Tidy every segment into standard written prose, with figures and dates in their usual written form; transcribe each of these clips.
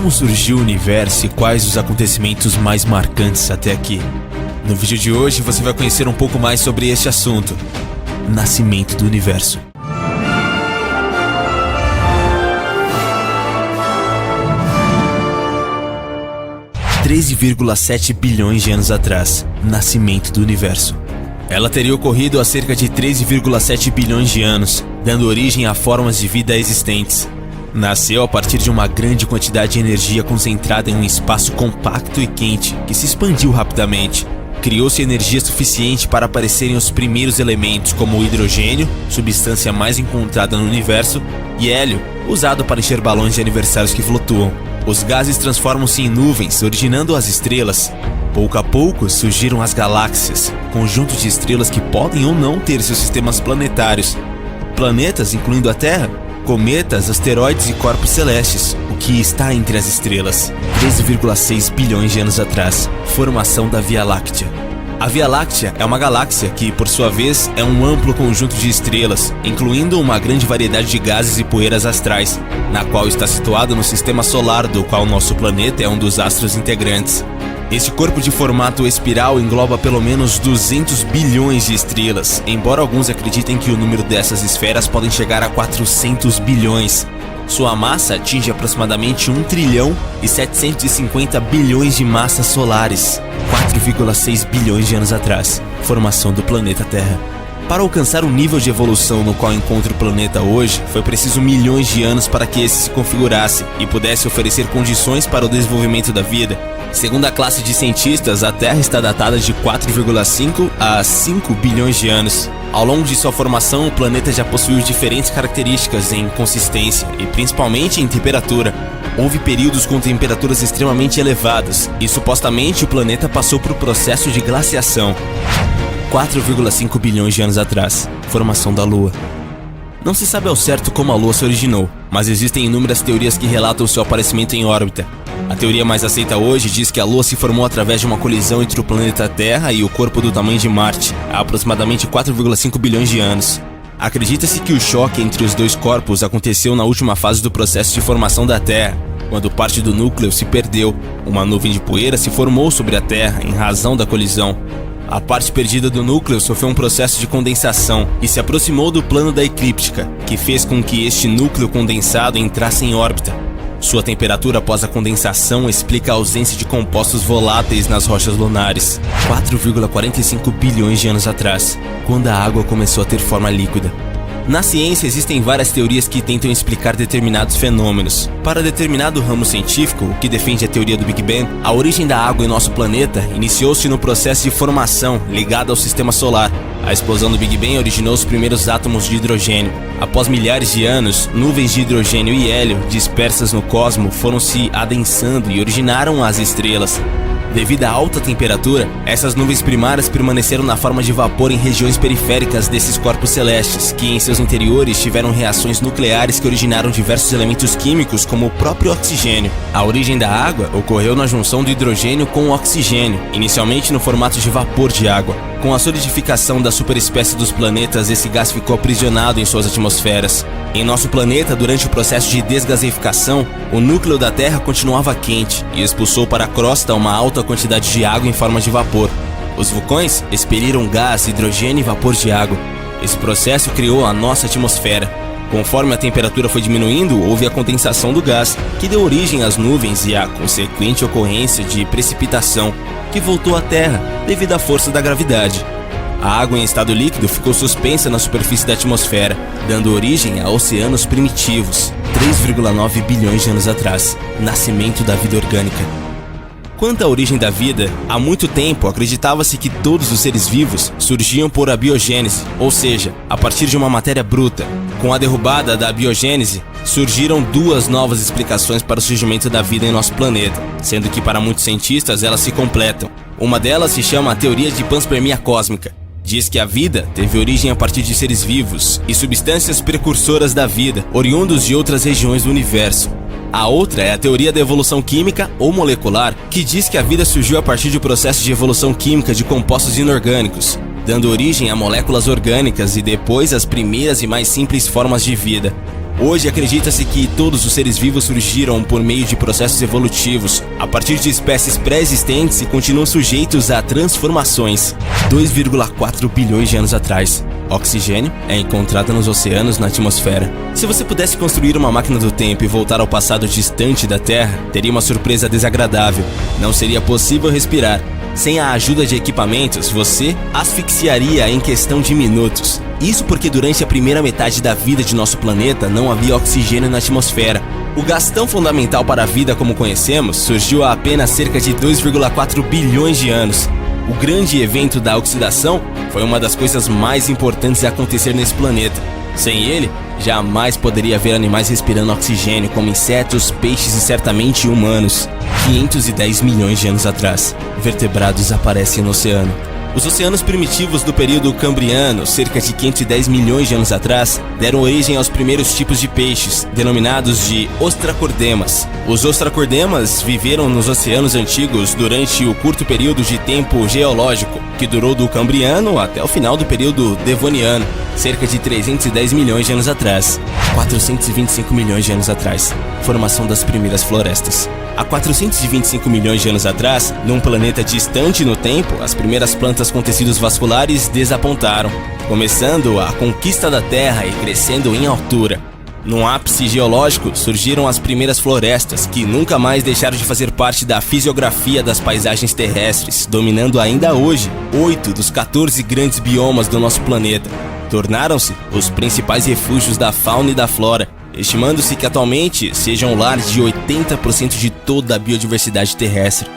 Como surgiu o universo e quais os acontecimentos mais marcantes até aqui? No vídeo de hoje você vai conhecer um pouco mais sobre este assunto: nascimento do universo. $13,7 bilhões de anos atrás, nascimento do universo. Ela teria ocorrido há cerca de 13,7 bilhões de anos, dando origem a formas de vida existentes. Nasceu a partir de uma grande quantidade de energia concentrada em um espaço compacto e quente, que se expandiu rapidamente. Criou-se energia suficiente para aparecerem os primeiros elementos, como o hidrogênio, substância mais encontrada no universo, e hélio, usado para encher balões de aniversários que flutuam. Os gases transformam-se em nuvens, originando as estrelas. Pouco a pouco surgiram as galáxias, conjuntos de estrelas que podem ou não ter seus sistemas planetários. Planetas, incluindo a Terra, cometas, asteroides e corpos celestes, o que está entre as estrelas. 13,6 bilhões de anos atrás, formação da Via Láctea. A Via Láctea é uma galáxia que, por sua vez, é um amplo conjunto de estrelas, incluindo uma grande variedade de gases e poeiras astrais, na qual está situado no sistema solar, do qual nosso planeta é um dos astros integrantes. Este corpo de formato espiral engloba pelo menos 200 bilhões de estrelas, embora alguns acreditem que o número dessas esferas podem chegar a 400 bilhões. Sua massa atinge aproximadamente 1 trilhão e 750 bilhões de massas solares, 4,6 bilhões de anos atrás, formação do planeta Terra. Para alcançar o nível de evolução no qual encontra o planeta hoje, foi preciso milhões de anos para que esse se configurasse e pudesse oferecer condições para o desenvolvimento da vida. Segundo a classe de cientistas, a Terra está datada de 4,5 a 5 bilhões de anos. Ao longo de sua formação, o planeta já possuiu diferentes características em consistência e principalmente em temperatura. Houve períodos com temperaturas extremamente elevadas e supostamente o planeta passou por um processo de glaciação. 4,5 bilhões de anos atrás, formação da Lua. Não se sabe ao certo como a Lua se originou, mas existem inúmeras teorias que relatam seu aparecimento em órbita. A teoria mais aceita hoje diz que a Lua se formou através de uma colisão entre o planeta Terra e o corpo do tamanho de Marte, há aproximadamente 4,5 bilhões de anos. Acredita-se que o choque entre os dois corpos aconteceu na última fase do processo de formação da Terra, quando parte do núcleo se perdeu. Uma nuvem de poeira se formou sobre a Terra em razão da colisão. A parte perdida do núcleo sofreu um processo de condensação e se aproximou do plano da eclíptica, que fez com que este núcleo condensado entrasse em órbita. Sua temperatura após a condensação explica a ausência de compostos voláteis nas rochas lunares. 4,45 bilhões de anos atrás, quando a água começou a ter forma líquida. Na ciência existem várias teorias que tentam explicar determinados fenômenos. Para determinado ramo científico, o que defende a teoria do Big Bang, a origem da água em nosso planeta iniciou-se no processo de formação ligado ao sistema solar. A explosão do Big Bang originou os primeiros átomos de hidrogênio. Após milhares de anos, nuvens de hidrogênio e hélio dispersas no cosmos foram se adensando e originaram as estrelas. Devido à alta temperatura, essas nuvens primárias permaneceram na forma de vapor em regiões periféricas desses corpos celestes, que em seus interiores tiveram reações nucleares que originaram diversos elementos químicos, como o próprio oxigênio. A origem da água ocorreu na junção do hidrogênio com o oxigênio, inicialmente no formato de vapor de água. Com a solidificação da superespécie dos planetas, esse gás ficou aprisionado em suas atmosferas. Em nosso planeta, durante o processo de desgaseificação, o núcleo da Terra continuava quente e expulsou para a crosta uma alta quantidade de água em forma de vapor. Os vulcões expeliram gás, hidrogênio e vapor de água. Esse processo criou a nossa atmosfera. Conforme a temperatura foi diminuindo, houve a condensação do gás, que deu origem às nuvens e a consequente ocorrência de precipitação, que voltou à Terra devido à força da gravidade. A água em estado líquido ficou suspensa na superfície da atmosfera, dando origem a oceanos primitivos. 3,9 bilhões de anos atrás, nascimento da vida orgânica. Quanto à origem da vida, há muito tempo acreditava-se que todos os seres vivos surgiam por abiogênese, ou seja, a partir de uma matéria bruta. Com a derrubada da abiogênese, surgiram duas novas explicações para o surgimento da vida em nosso planeta, sendo que para muitos cientistas elas se completam. Uma delas se chama a teoria de panspermia cósmica. Diz que a vida teve origem a partir de seres vivos e substâncias precursoras da vida, oriundos de outras regiões do universo. A outra é a teoria da evolução química ou molecular, que diz que a vida surgiu a partir de um processo de evolução química de compostos inorgânicos, dando origem a moléculas orgânicas e depois as primeiras e mais simples formas de vida. Hoje acredita-se que todos os seres vivos surgiram por meio de processos evolutivos, a partir de espécies pré-existentes e continuam sujeitos a transformações. 2,4 bilhões de anos atrás, oxigênio é encontrado nos oceanos na atmosfera. Se você pudesse construir uma máquina do tempo e voltar ao passado distante da Terra, teria uma surpresa desagradável. Não seria possível respirar. Sem a ajuda de equipamentos, você asfixiaria em questão de minutos. Isso porque durante a primeira metade da vida de nosso planeta não havia oxigênio na atmosfera. O gás tão fundamental para a vida como conhecemos surgiu há apenas cerca de 2,4 bilhões de anos. O grande evento da oxidação foi uma das coisas mais importantes a acontecer nesse planeta. Sem ele, jamais poderia haver animais respirando oxigênio, como insetos, peixes e certamente humanos. 510 milhões de anos atrás, vertebrados aparecem no oceano. Os oceanos primitivos do período Cambriano, cerca de 510 milhões de anos atrás, deram origem aos primeiros tipos de peixes, denominados de ostracordemas. Os ostracordemas viveram nos oceanos antigos durante o curto período de tempo geológico, que durou do Cambriano até o final do período Devoniano, cerca de 310 milhões de anos atrás. 425 milhões de anos atrás, formação das primeiras florestas. Há 425 milhões de anos atrás, num planeta distante no tempo, as primeiras plantas com tecidos vasculares desapontaram, começando a conquista da Terra e crescendo em altura. Num ápice geológico, surgiram as primeiras florestas, que nunca mais deixaram de fazer parte da fisiografia das paisagens terrestres, dominando ainda hoje 8 dos 14 grandes biomas do nosso planeta. Tornaram-se os principais refúgios da fauna e da flora, estimando-se que atualmente sejam o lar de 80% de toda a biodiversidade terrestre.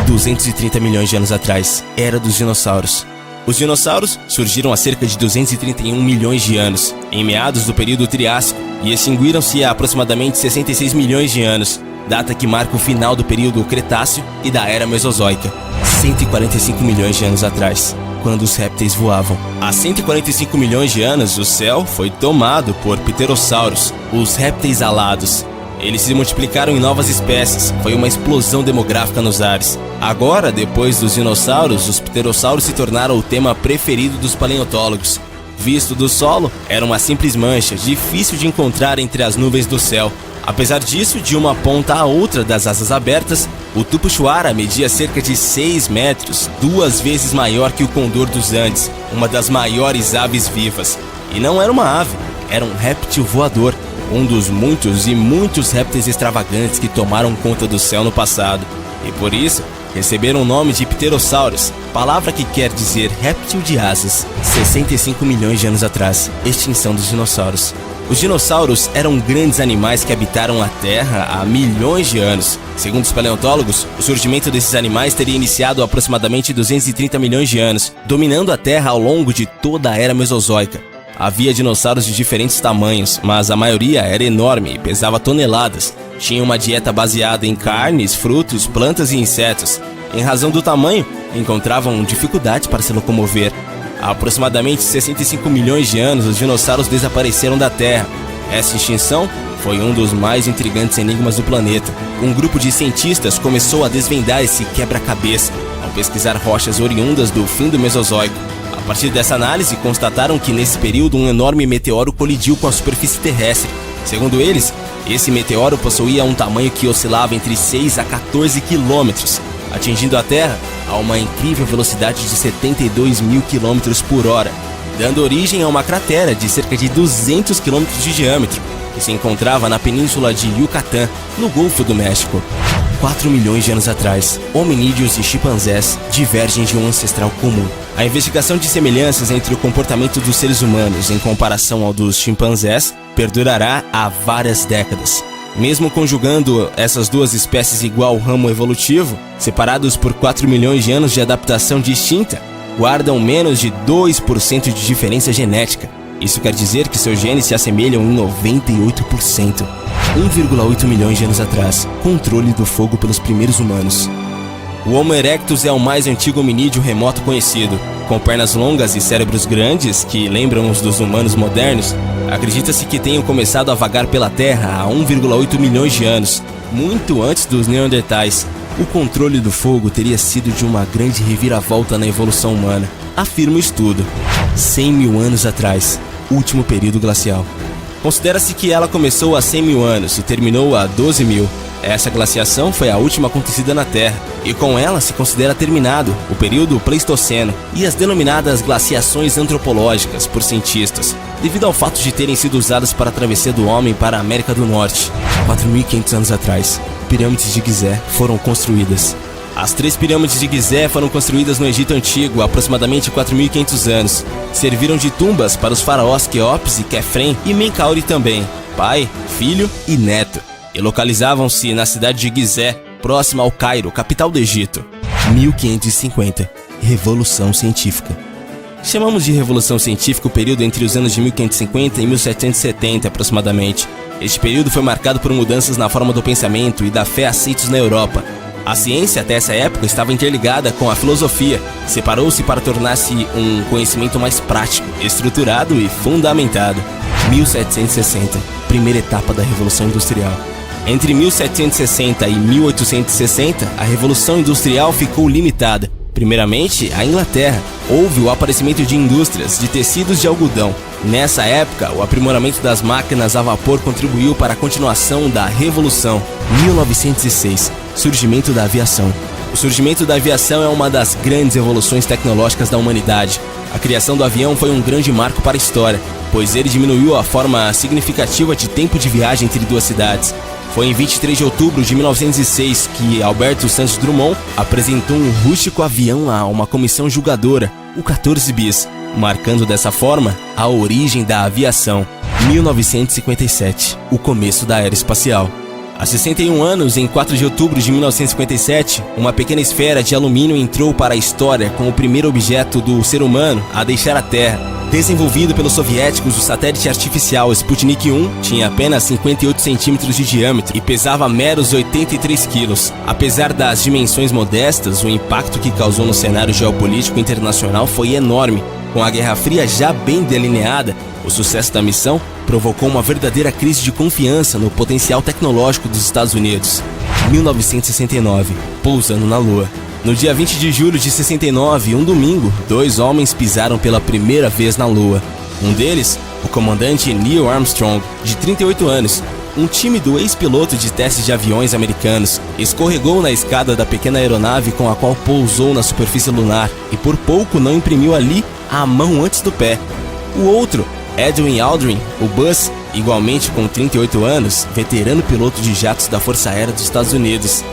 230 milhões de anos atrás, era dos dinossauros. Os dinossauros surgiram há cerca de 231 milhões de anos, em meados do período Triássico, e extinguiram-se há aproximadamente 66 milhões de anos, data que marca o final do período Cretáceo e da Era Mesozoica. 145 milhões de anos atrás, quando os répteis voavam. Há 145 milhões de anos, o céu foi tomado por pterossauros, os répteis alados. Eles se multiplicaram em novas espécies, foi uma explosão demográfica nos ares. Agora, depois dos dinossauros, os pterossauros se tornaram o tema preferido dos paleontólogos. Visto do solo, era uma simples mancha, difícil de encontrar entre as nuvens do céu. Apesar disso, de uma ponta à outra das asas abertas, o tupuxuara media cerca de 6 metros, 2 vezes maior que o condor dos Andes, uma das maiores aves vivas. E não era uma ave, era um réptil voador, um dos muitos répteis extravagantes que tomaram conta do céu no passado. E por isso, receberam o nome de pterossauros, palavra que quer dizer réptil de asas. 65 milhões de anos atrás, extinção dos dinossauros. Os dinossauros eram grandes animais que habitaram a Terra há milhões de anos. Segundo os paleontólogos, o surgimento desses animais teria iniciado há aproximadamente 230 milhões de anos, dominando a Terra ao longo de toda a Era Mesozoica. Havia dinossauros de diferentes tamanhos, mas a maioria era enorme e pesava toneladas. Tinha uma dieta baseada em carnes, frutos, plantas e insetos. Em razão do tamanho, encontravam dificuldade para se locomover. Há aproximadamente 65 milhões de anos, os dinossauros desapareceram da Terra. Essa extinção foi um dos mais intrigantes enigmas do planeta. Um grupo de cientistas começou a desvendar esse quebra-cabeça ao pesquisar rochas oriundas do fim do Mesozoico. A partir dessa análise, constataram que nesse período um enorme meteoro colidiu com a superfície terrestre. Segundo eles, esse meteoro possuía um tamanho que oscilava entre 6 a 14 quilômetros, atingindo a Terra a uma incrível velocidade de 72 mil quilômetros por hora, dando origem a uma cratera de cerca de 200 quilômetros de diâmetro, que se encontrava na península de Yucatán, no Golfo do México. 4 milhões de anos atrás, hominídeos e chimpanzés divergem de um ancestral comum. A investigação de semelhanças entre o comportamento dos seres humanos em comparação ao dos chimpanzés perdurará há várias décadas. Mesmo conjugando essas duas espécies igual ramo evolutivo, separados por 4 milhões de anos de adaptação distinta, guardam menos de 2% de diferença genética. Isso quer dizer que seus genes se assemelham em 98%. 1,8 milhões de anos atrás, controle do fogo pelos primeiros humanos. O Homo erectus é o mais antigo hominídeo remoto conhecido. Com pernas longas e cérebros grandes, que lembram os dos humanos modernos, acredita-se que tenham começado a vagar pela Terra há 1,8 milhões de anos, muito antes dos neandertais. O controle do fogo teria sido de uma grande reviravolta na evolução humana, afirma o estudo. 100 mil anos atrás, último período glacial. Considera-se que ela começou há 100 mil anos e terminou há 12 mil. Essa glaciação foi a última acontecida na Terra, e com ela se considera terminado o período Pleistoceno e as denominadas glaciações antropológicas por cientistas, devido ao fato de terem sido usadas para a travessia do homem para a América do Norte. 4.500 anos atrás, pirâmides de Gizé foram construídas. As 3 pirâmides de Gizé foram construídas no Egito Antigo há aproximadamente 4.500 anos. Serviram de tumbas para os faraós Quéops e Quefrem e Menkaure também, pai, filho e neto. E localizavam-se na cidade de Gizé, próxima ao Cairo, capital do Egito. 1550. Revolução Científica. Chamamos de Revolução Científica o período entre os anos de 1550 e 1770 aproximadamente. Este período foi marcado por mudanças na forma do pensamento e da fé aceitos na Europa. A ciência até essa época estava interligada com a filosofia, separou-se para tornar-se um conhecimento mais prático, estruturado e fundamentado. 1760. Primeira etapa da Revolução Industrial. Entre 1760 e 1860, a Revolução Industrial ficou limitada. Primeiramente, a Inglaterra. Houve o aparecimento de indústrias de tecidos de algodão. Nessa época, o aprimoramento das máquinas a vapor contribuiu para a continuação da Revolução. 1906. Surgimento da aviação. O surgimento da aviação é uma das grandes evoluções tecnológicas da humanidade. A criação do avião foi um grande marco para a história, pois ele diminuiu a forma significativa de tempo de viagem entre duas cidades. Foi em 23 de outubro de 1906 que Alberto Santos Drummond apresentou um rústico avião a uma comissão julgadora, o 14 bis, marcando dessa forma a origem da aviação. 1957, o começo da era espacial. Há 61 anos, em 4 de outubro de 1957, uma pequena esfera de alumínio entrou para a história como o primeiro objeto do ser humano a deixar a Terra. Desenvolvido pelos soviéticos, o satélite artificial Sputnik 1 tinha apenas 58 centímetros de diâmetro e pesava meros 83 quilos. Apesar das dimensões modestas, o impacto que causou no cenário geopolítico internacional foi enorme. Com a Guerra Fria já bem delineada, o sucesso da missão provocou uma verdadeira crise de confiança no potencial tecnológico dos Estados Unidos. 1969, pousando na Lua. No dia 20 de julho de 69, um domingo, 2 homens pisaram pela primeira vez na Lua. Um deles, o comandante Neil Armstrong, de 38 anos, um tímido ex-piloto de testes de aviões americanos, escorregou na escada da pequena aeronave com a qual pousou na superfície lunar e por pouco não imprimiu ali a mão antes do pé. O outro, Edwin Aldrin, o Buzz, igualmente com 38 anos, veterano piloto de jatos da Força Aérea dos Estados Unidos.